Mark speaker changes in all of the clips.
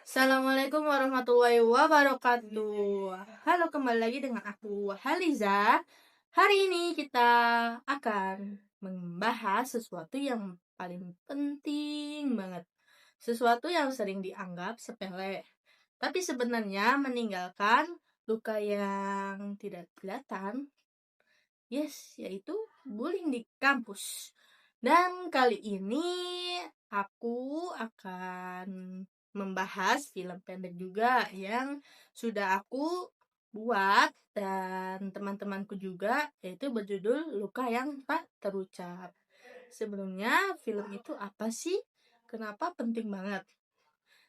Speaker 1: Assalamualaikum warahmatullahi wabarakatuh. Halo, kembali lagi dengan aku Haliza. Hari ini kita akan membahas sesuatu yang paling penting banget. Sesuatu yang sering dianggap sepele, tapi sebenarnya meninggalkan luka yang tidak kelihatan. Yes, yaitu bullying di kampus. Dan kali ini aku akan membahas film pendek juga yang sudah aku buat dan teman-temanku juga, yaitu berjudul Luka yang Tak Terucap. Sebelumnya, film itu apa sih? Kenapa penting banget?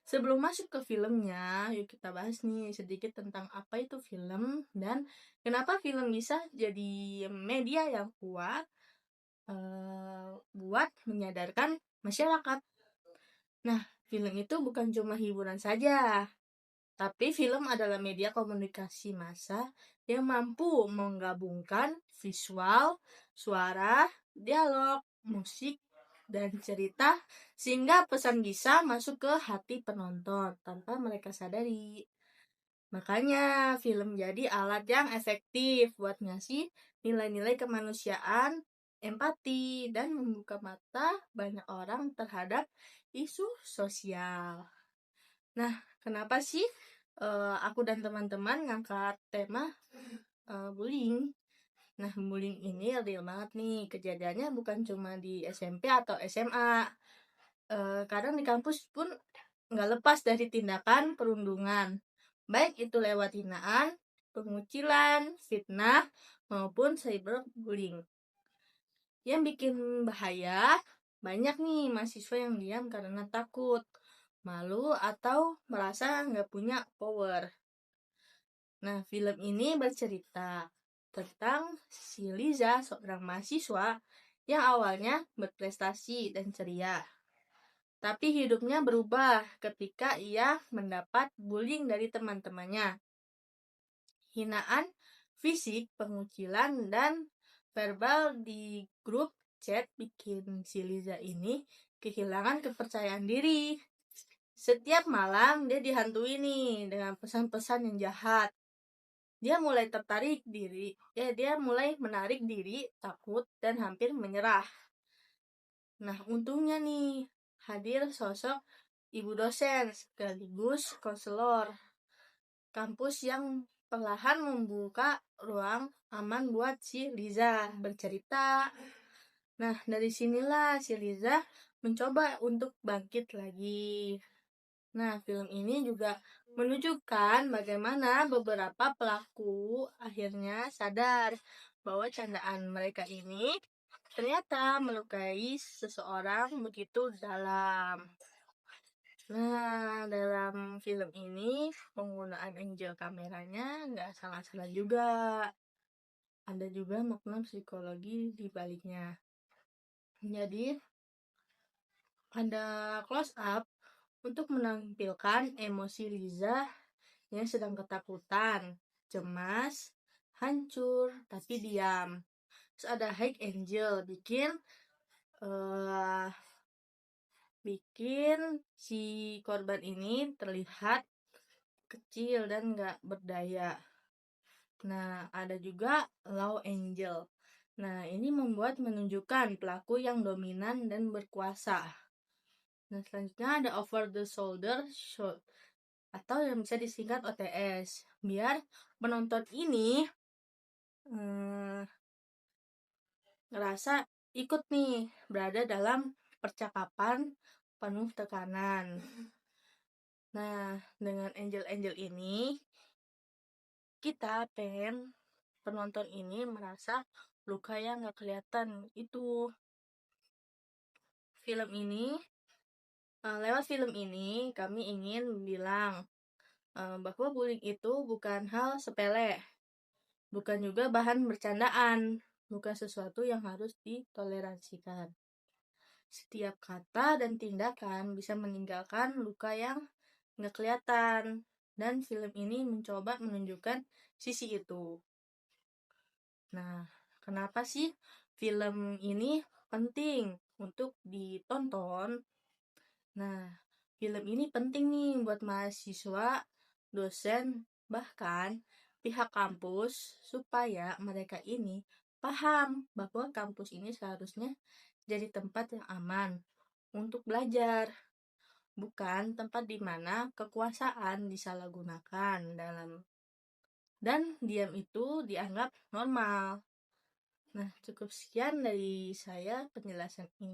Speaker 1: Sebelum masuk ke filmnya, yuk kita bahas nih sedikit tentang apa itu film dan kenapa film bisa jadi media yang kuat buat menyadarkan masyarakat. Nah, film itu bukan cuma hiburan saja, tapi film adalah media komunikasi massa yang mampu menggabungkan visual, suara, dialog, musik, dan cerita sehingga pesan bisa masuk ke hati penonton tanpa mereka sadari. Makanya film jadi alat yang efektif buat ngasih nilai-nilai kemanusiaan, empati, dan membuka mata banyak orang terhadap isu sosial. Nah, kenapa sih aku dan teman-teman ngangkat tema bullying? Nah, bullying ini real banget nih. Kejadiannya bukan cuma di SMP atau SMA. Kadang di kampus pun nggak lepas dari tindakan perundungan. Baik itu lewat hinaan, pengucilan, fitnah, maupun cyberbullying. Yang bikin bahaya, banyak nih mahasiswa yang diam karena takut, malu, atau merasa nggak punya power. Nah, film ini bercerita tentang si Liza, seorang mahasiswa yang awalnya berprestasi dan ceria. Tapi hidupnya berubah ketika ia mendapat bullying dari teman-temannya. Hinaan fisik, pengucilan, dan verbal di grup chat bikin si Liza ini kehilangan kepercayaan diri. Setiap malam dia dihantui nih dengan pesan-pesan yang jahat. Dia mulai menarik diri, takut, dan hampir menyerah. Nah, untungnya nih, hadir sosok ibu dosen sekaligus konselor kampus yang perlahan membuka ruang aman buat si Liza bercerita. Nah, dari sinilah si Liza mencoba untuk bangkit lagi. Nah, film ini juga menunjukkan bagaimana beberapa pelaku akhirnya sadar bahwa candaan mereka ini ternyata melukai seseorang begitu dalam. Nah, dalam film ini penggunaan angel kameranya nggak salah-salah juga. Ada juga makna psikologi di baliknya. Jadi, ada close up untuk menampilkan emosi Liza yang sedang ketakutan, cemas, hancur, tapi diam. Terus ada high angel bikin si korban ini terlihat kecil dan gak berdaya. Nah, ada juga low angel. Nah, ini menunjukkan pelaku yang dominan dan berkuasa. Nah, selanjutnya ada over the shoulder shot atau yang bisa disingkat OTS. Biar penonton ini ngerasa ikut nih berada dalam percakapan penuh tekanan. Nah, dengan angel-angel ini kita penonton ini merasa luka yang gak kelihatan itu. Lewat film ini kami ingin bilang bahwa bullying itu bukan hal sepele, bukan juga bahan bercandaan, bukan sesuatu yang harus ditoleransikan. Setiap kata dan tindakan bisa meninggalkan luka yang gak kelihatan, dan film ini mencoba menunjukkan sisi itu. Nah, kenapa sih film ini penting untuk ditonton. Nah, film ini penting nih buat mahasiswa, dosen, bahkan pihak kampus supaya mereka ini paham bahwa kampus ini seharusnya jadi tempat yang aman untuk belajar, bukan tempat di mana kekuasaan disalahgunakan dan diam itu dianggap normal. Nah, cukup sekian dari saya penjelasan ini.